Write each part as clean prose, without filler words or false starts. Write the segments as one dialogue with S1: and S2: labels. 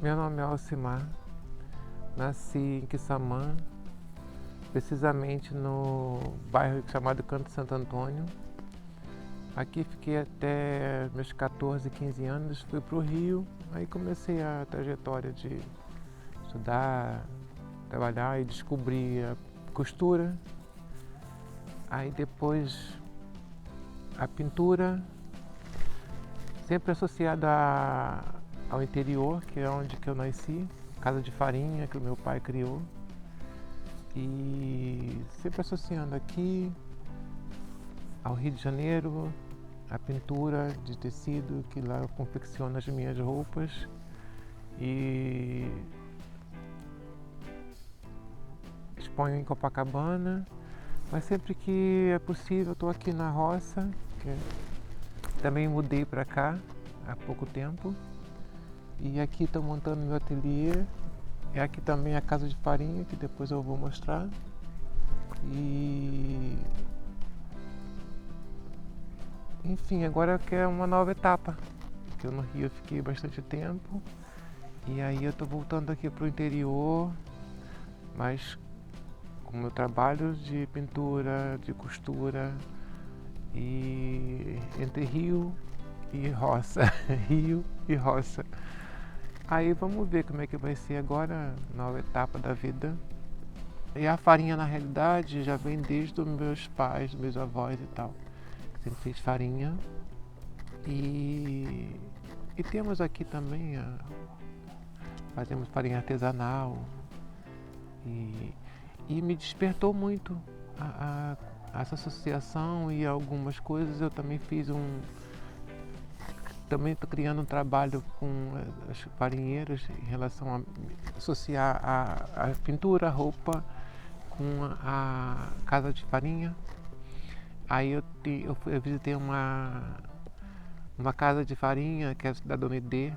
S1: Meu nome é Alcimar, nasci em Quissamã, precisamente no bairro chamado Canto Santo Antônio. Aqui fiquei até meus 14, 15 anos, fui para o Rio, aí comecei a trajetória de estudar, trabalhar e descobrir a costura. Aí depois a pintura, sempre associada ao interior, que é onde que eu nasci, casa de farinha que o meu pai criou. E sempre associando aqui ao Rio de Janeiro, a pintura de tecido, que lá eu confecciono as minhas roupas. E exponho em Copacabana, mas sempre que é possível eu estou aqui na roça, que também mudei para cá há pouco tempo. E aqui estou montando meu ateliê. É aqui também a casa de farinha, que depois eu vou mostrar. E enfim, agora que é uma nova etapa, porque eu no Rio fiquei bastante tempo. E aí eu estou voltando aqui para o interior, mas com o meu trabalho de pintura, de costura, e entre rio e roça, rio e roça. Aí vamos ver como é que vai ser agora, nova etapa da vida. E a farinha, na realidade, já vem desde os meus pais, dos meus avós e tal, que sempre fez farinha. E temos aqui também, fazemos farinha artesanal. E me despertou muito essa associação e algumas coisas. Eu também também estou criando um trabalho com as farinheiras em relação a associar a pintura, a roupa com a casa de farinha. Aí eu visitei uma casa de farinha, que é da Dona Idê,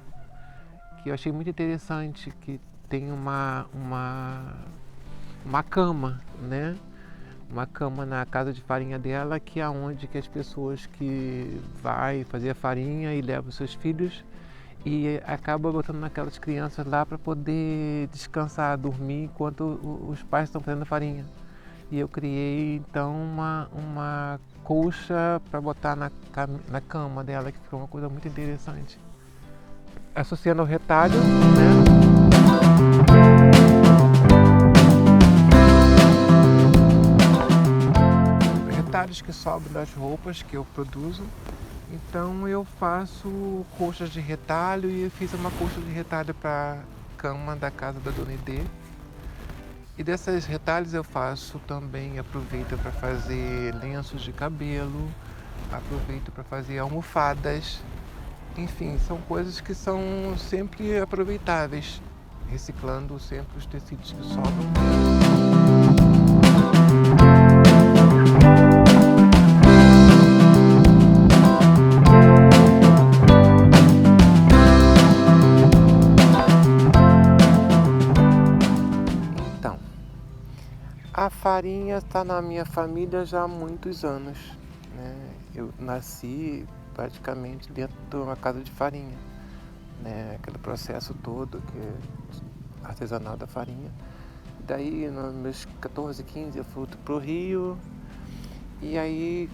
S1: que eu achei muito interessante, que tem uma cama, né? Uma cama na casa de farinha dela, que é onde que as pessoas que vai fazer a farinha e levam seus filhos e acaba botando naquelas crianças lá para poder descansar, dormir enquanto os pais estão fazendo a farinha. E eu criei então uma colcha para botar na cama dela, que ficou uma coisa muito interessante. Associando ao retalho, né? Retalhos que sobram das roupas que eu produzo. Então eu faço colchas de retalho e eu fiz uma colcha de retalho para a cama da casa da Dona Idê. E dessas retalhos eu faço também, aproveito para fazer lenços de cabelo, aproveito para fazer almofadas. Enfim, são coisas que são sempre aproveitáveis, reciclando sempre os tecidos que sobram. Então, a farinha está na minha família já há muitos anos, né? Eu nasci praticamente dentro de uma casa de farinha, né? Aquele processo todo que é artesanal da farinha. Daí, nos meus 14, 15, eu fui pro Rio e aí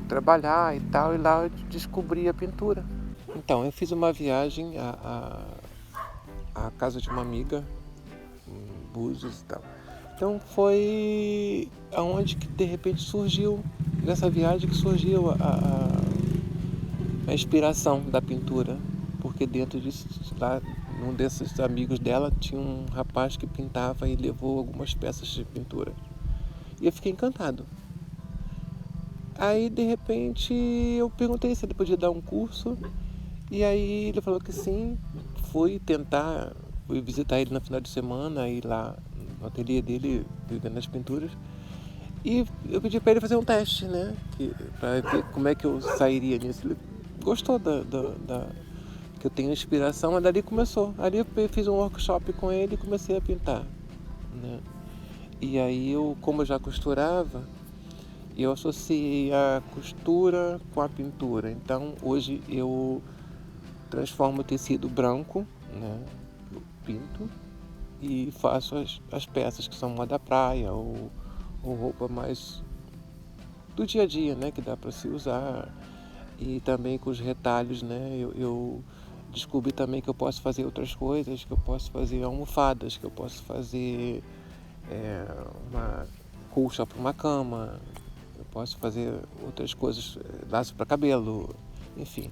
S1: trabalhar e tal, e lá eu descobri a pintura. Então, eu fiz uma viagem à casa de uma amiga, em Búzios e tal. Então foi aonde que de repente surgiu, nessa viagem que surgiu a inspiração da pintura. Porque dentro disso, lá, um desses amigos dela tinha um rapaz que pintava e levou algumas peças de pintura. E eu fiquei encantado. Aí de repente eu perguntei se ele podia dar um curso. E aí ele falou que sim. Fui visitar ele no final de semana, ir lá no ateliê dele, vendo as pinturas. E eu pedi para ele fazer um teste, né? Para ver como é que eu sairia nisso. Ele gostou que eu tenho inspiração, mas dali começou. Ali eu fiz um workshop com ele e comecei a pintar, né? E aí como eu já costurava, eu associei a costura com a pintura. Então hoje eu transformo o tecido branco, né? pinto e faço as peças que são moda praia ou roupa mais do dia a dia, né, que dá para se usar. E também com os retalhos, né, eu descobri também que eu posso fazer outras coisas, que eu posso fazer almofadas, que eu posso fazer uma colcha para uma cama, eu posso fazer outras coisas, laço para cabelo, enfim.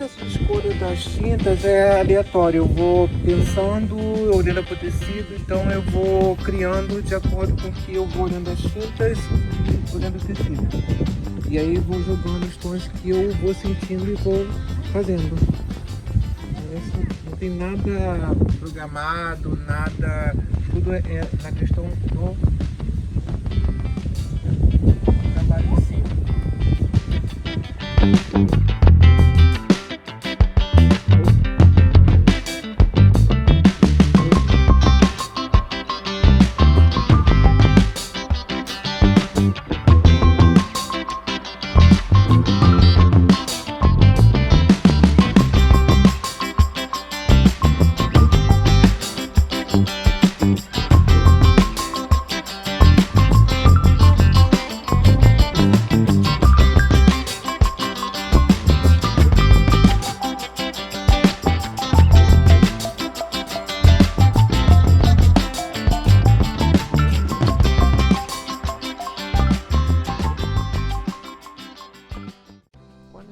S1: processo de escolha das tintas é aleatório. Eu vou pensando, olhando para o tecido, então eu vou criando de acordo com que eu vou olhando as tintas, olhando o tecido. E aí vou jogando os tons que eu vou sentindo e vou fazendo. Não tem nada programado, nada. Tudo é na questão do trabalho em si.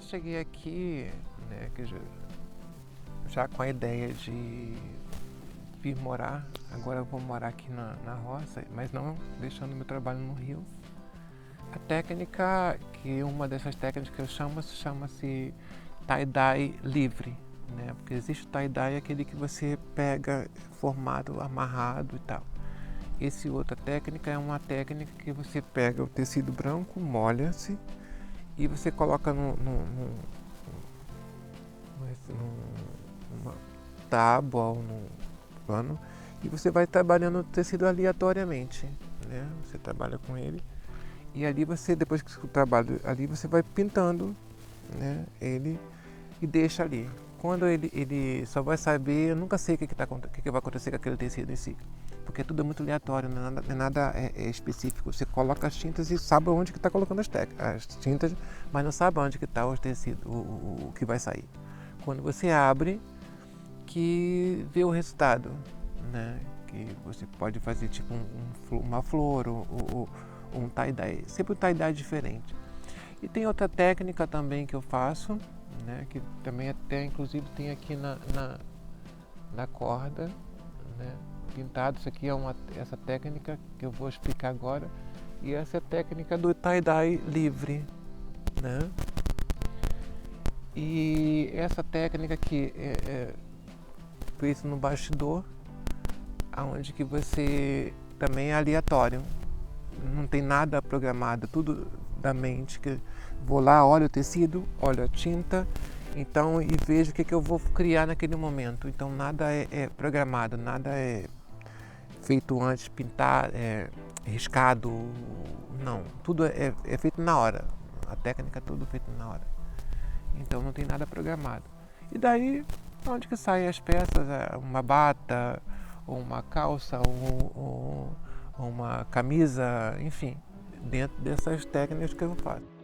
S1: Cheguei aqui, né, que já com a ideia de vir morar, agora eu vou morar aqui na roça, mas não deixando meu trabalho no Rio. A técnica, que uma dessas técnicas que eu chamo, chama-se tie-dye livre, né, porque existe o tie-dye, aquele que você pega formato amarrado e tal. Outra técnica é uma técnica que você pega o tecido branco, molha-se, e você coloca numa tábua ou num pano e você vai trabalhando o tecido aleatoriamente, né? Você trabalha com ele e ali você, depois que o trabalho ali, você vai pintando, né, ele e deixa ali. Quando ele só vai saber, eu nunca sei o que vai acontecer com aquele tecido em si, porque tudo é muito aleatório, não é nada específico. Você coloca as tintas e sabe onde que está colocando as tintas, mas não sabe onde que está o tecido, o que vai sair. Quando você abre, que vê o resultado, né? Que você pode fazer tipo uma flor ou um tie-dye, sempre um tie-dye diferente. E tem outra técnica também que eu faço, né? Que também até inclusive tem aqui na corda, né? Pintado. Isso aqui é essa técnica que eu vou explicar agora, e essa é a técnica do tie-dye livre, né? E essa técnica aqui é feita no bastidor, onde que você também é aleatório, não tem nada programado, tudo da mente, que vou lá, olho o tecido, olho a tinta, então, e vejo o que eu vou criar naquele momento. Então nada é programado, nada é feito antes, pintar, riscado, não, tudo é feito na hora, a técnica é tudo feito na hora, então não tem nada programado. E daí, onde que saem as peças, uma bata, ou uma calça, ou uma camisa, enfim, dentro dessas técnicas que eu faço.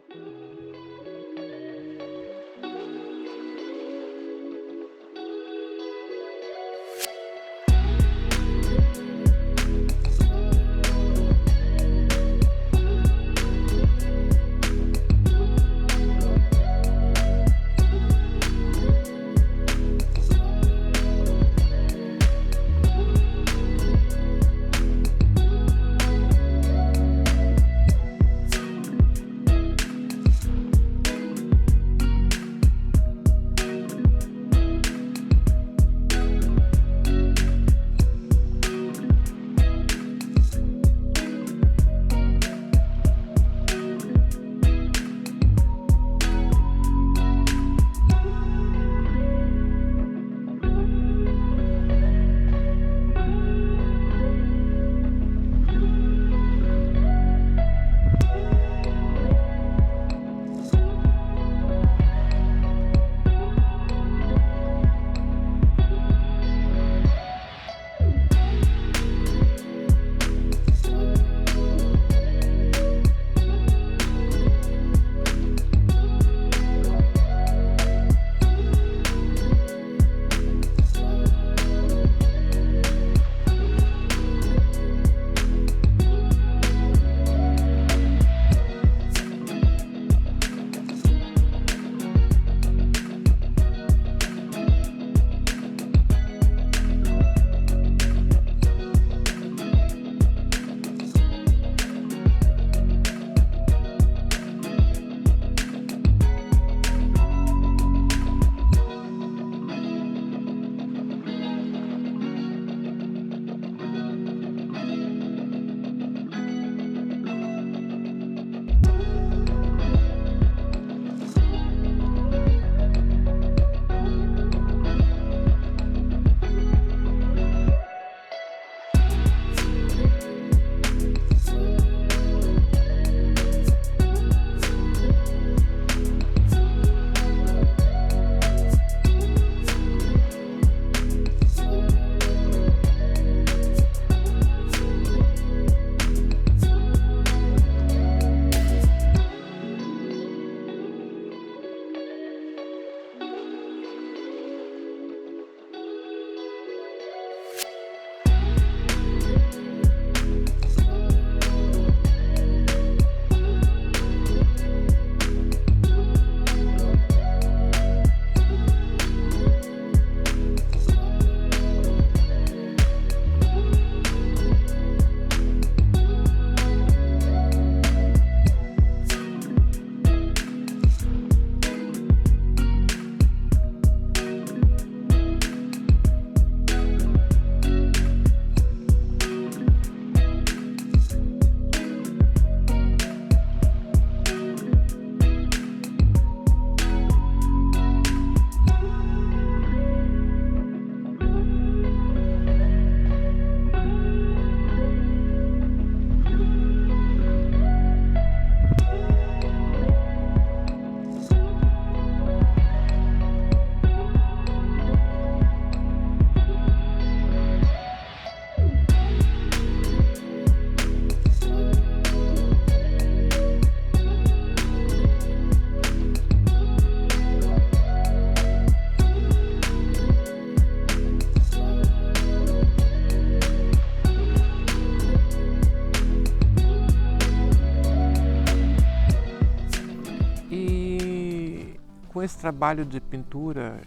S1: esse trabalho de pintura,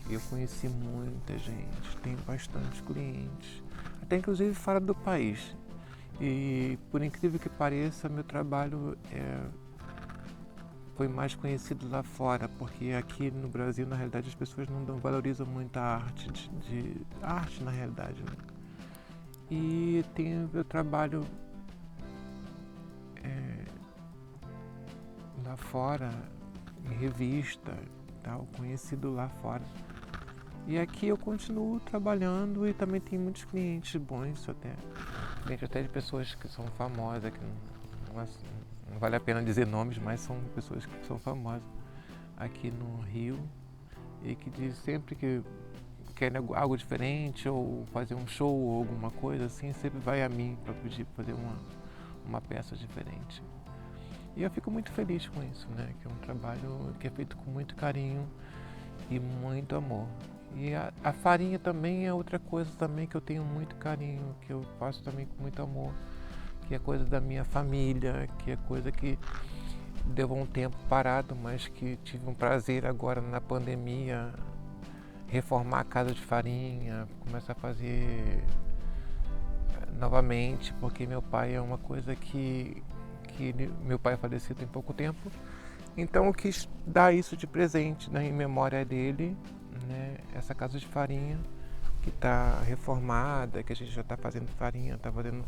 S1: eu conheci muita gente, tenho bastante clientes, até inclusive fora do país. E por incrível que pareça, meu trabalho foi mais conhecido lá fora, porque aqui no Brasil, na realidade, as pessoas não valorizam muito a arte, a arte na realidade, né? E tenho meu trabalho lá fora, em revista, tal, conhecido lá fora. E aqui eu continuo trabalhando e também tenho muitos clientes bons até. Clientes até de pessoas que são famosas, que não vale a pena dizer nomes, mas são pessoas que são famosas aqui no Rio e que dizem sempre que querem algo diferente ou fazer um show ou alguma coisa assim, sempre vai a mim para pedir fazer uma peça diferente. E eu fico muito feliz com isso, né? Que é um trabalho que é feito com muito carinho e muito amor. E a farinha também é outra coisa também que eu tenho muito carinho, que eu faço também com muito amor, que é coisa da minha família, que é coisa que deu um tempo parado, mas que tive um prazer agora na pandemia, reformar a casa de farinha, começar a fazer novamente, porque meu pai é uma coisa meu pai faleceu tem pouco tempo, então eu quis dar isso de presente, né, em memória dele, né, essa casa de farinha que está reformada, que a gente já está fazendo farinha, está fazendo,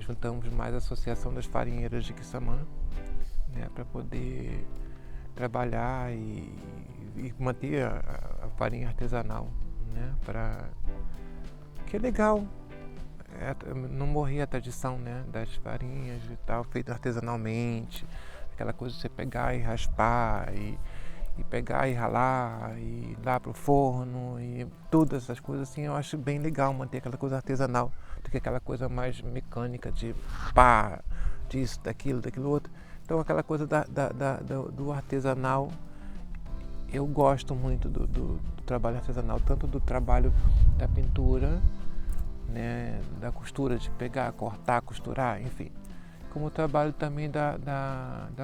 S1: juntamos mais a Associação das Farinheiras de Quissamã, né, para poder trabalhar e manter a farinha artesanal, né, que é legal. Não morrer a tradição, né, das farinhas e tal, feito artesanalmente, aquela coisa de você pegar e raspar e pegar e ralar e ir lá pro forno e todas essas coisas assim, eu acho bem legal manter aquela coisa artesanal do que aquela coisa mais mecânica de pá, disso, daquilo outro. Então aquela coisa do artesanal, eu gosto muito do trabalho artesanal, tanto do trabalho da pintura, né, da costura, de pegar, cortar, costurar, enfim, como o trabalho também da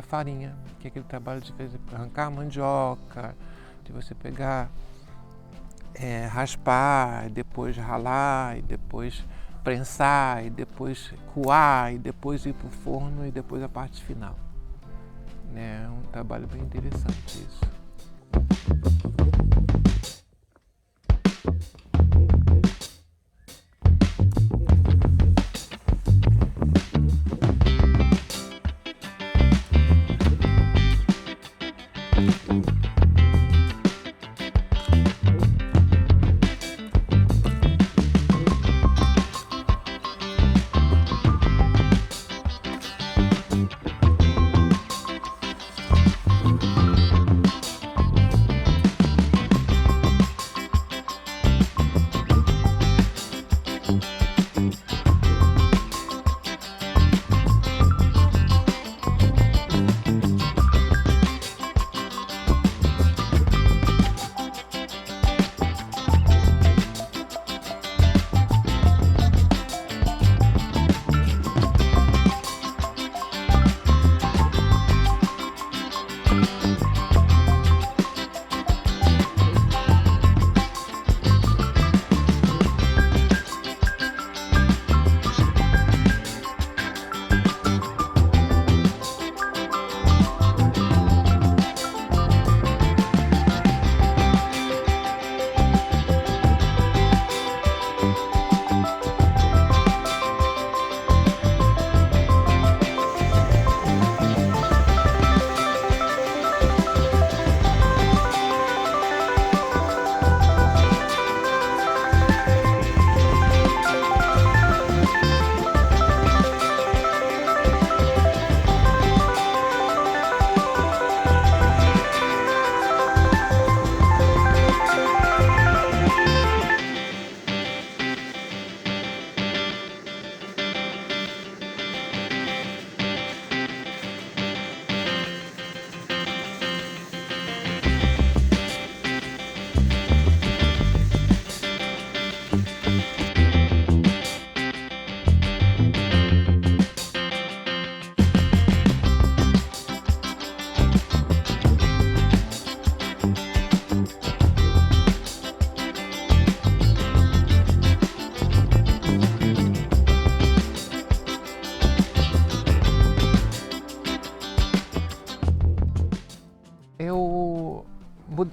S1: farinha, que é aquele trabalho de arrancar a mandioca, de você pegar, raspar, e depois ralar, e depois prensar, e depois coar, e depois ir para o forno, e depois a parte final. É um trabalho bem interessante isso.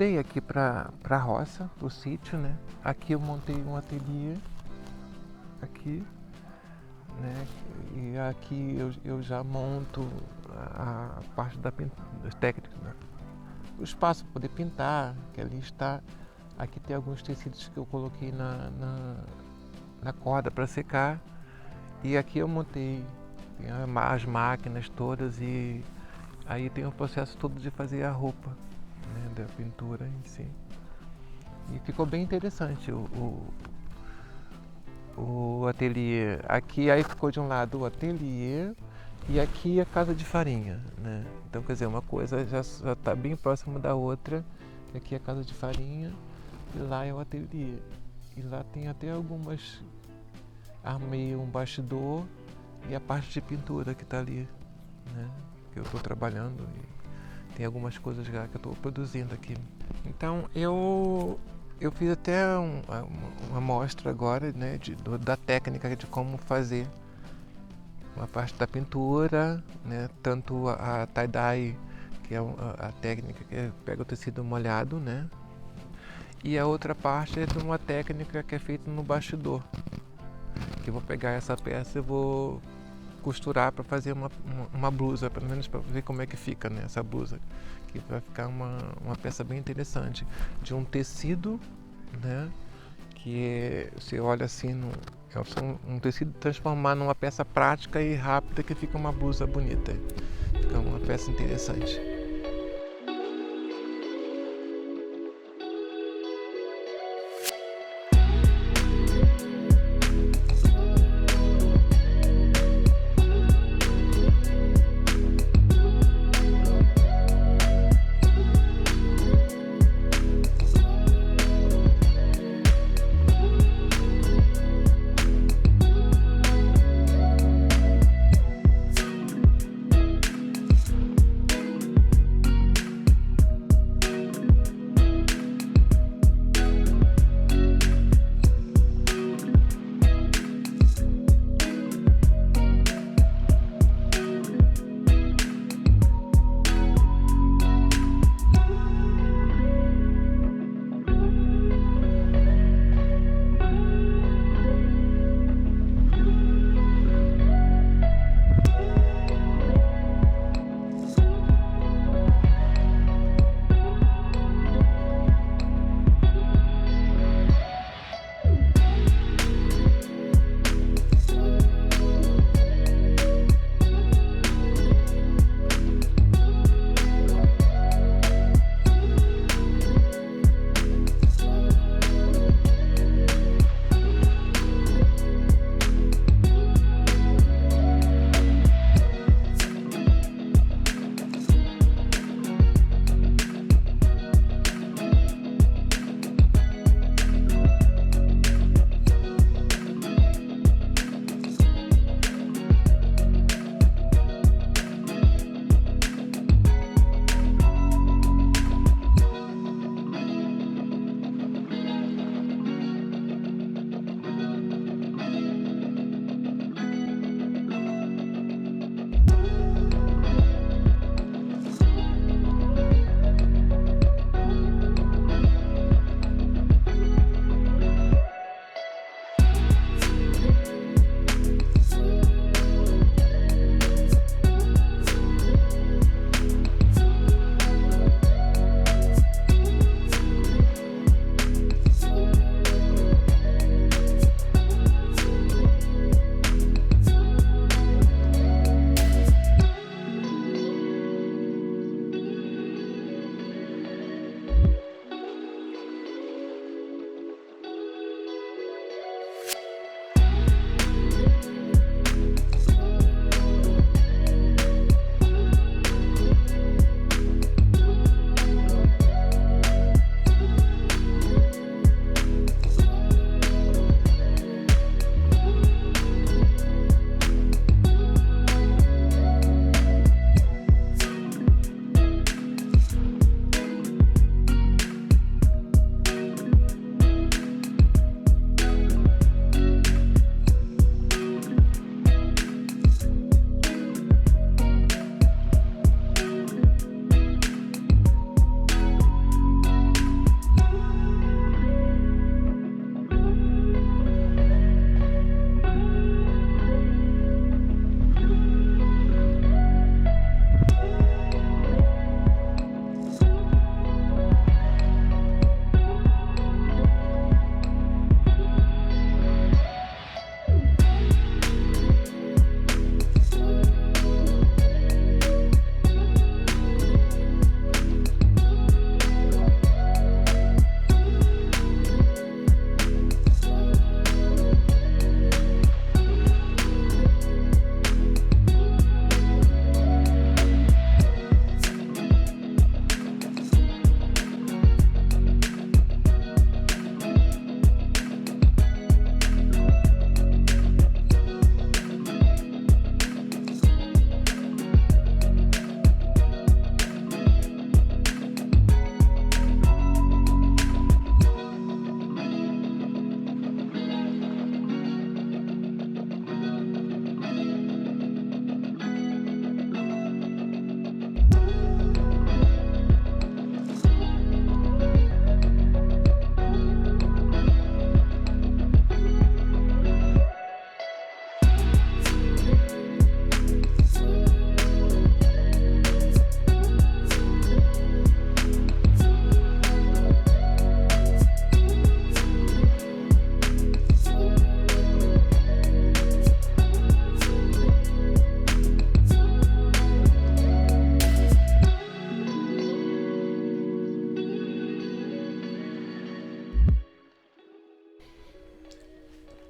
S1: mudei aqui para a roça, para o sítio, né? Aqui eu montei um ateliê, aqui, né? E aqui eu já monto a parte da pintura, das técnicas, né? O espaço para poder pintar, que ali está. Aqui tem alguns tecidos que eu coloquei na corda para secar. E aqui eu montei as máquinas todas e aí tem o processo todo de fazer a roupa, né, da pintura em si. E ficou bem interessante o ateliê. Aqui aí ficou de um lado o ateliê e aqui a casa de farinha, né? Então, quer dizer, uma coisa já está bem próxima da outra. Aqui é a casa de farinha e lá é o ateliê. E lá tem até algumas... Armei um bastidor e a parte de pintura que está ali, né? Que eu estou trabalhando e tem algumas coisas já que eu estou produzindo aqui. Então eu fiz até uma mostra agora, né, da técnica de como fazer uma parte da pintura, né, tanto a tie-dye, que é a técnica que pega o tecido molhado, né, e a outra parte é de uma técnica que é feita no bastidor, que eu vou pegar essa peça e vou costurar para fazer uma blusa, pelo menos para ver como é que fica, né, essa blusa, que vai ficar uma peça bem interessante, de um tecido, né, que você olha assim, um tecido transformar numa peça prática e rápida que fica uma blusa bonita, fica uma peça interessante.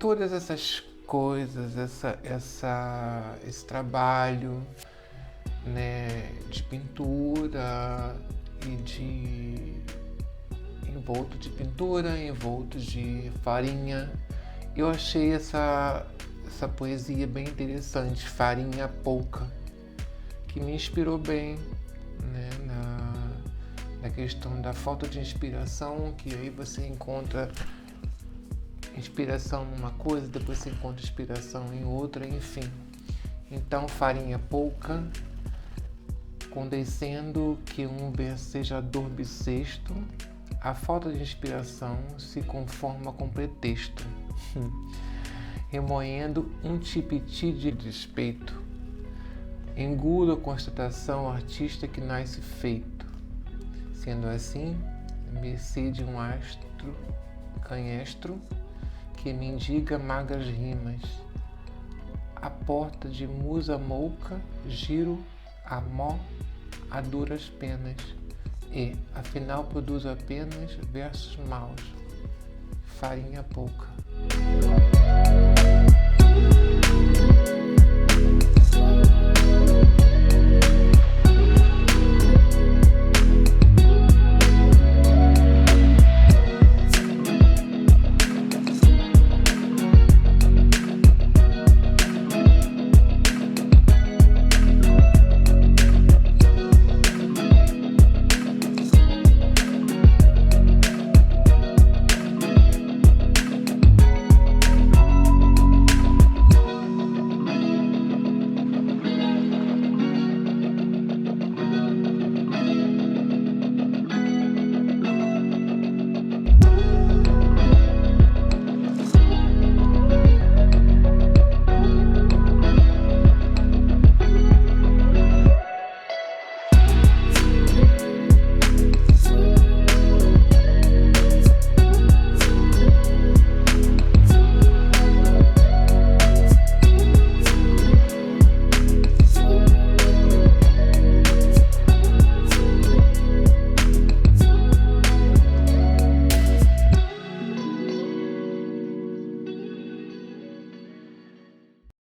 S1: todas essas coisas, esse trabalho, né, de pintura e de envolto de pintura, envolto de farinha. Eu achei essa poesia bem interessante, Farinha Pouca, que me inspirou bem, né, na questão da falta de inspiração, que aí você encontra inspiração numa coisa, depois você encontra inspiração em outra, enfim. Então, farinha pouca, condescendo que um vencejador bissexto, a falta de inspiração se conforma com pretexto, remoendo um tipiti de despeito. Engulo a constatação artista que nasce feito. Sendo assim, mercê de um astro canhestro que mendiga magras rimas. A porta de musa mouca, giro a mó a duras penas e, afinal, produzo apenas versos maus. Farinha pouca.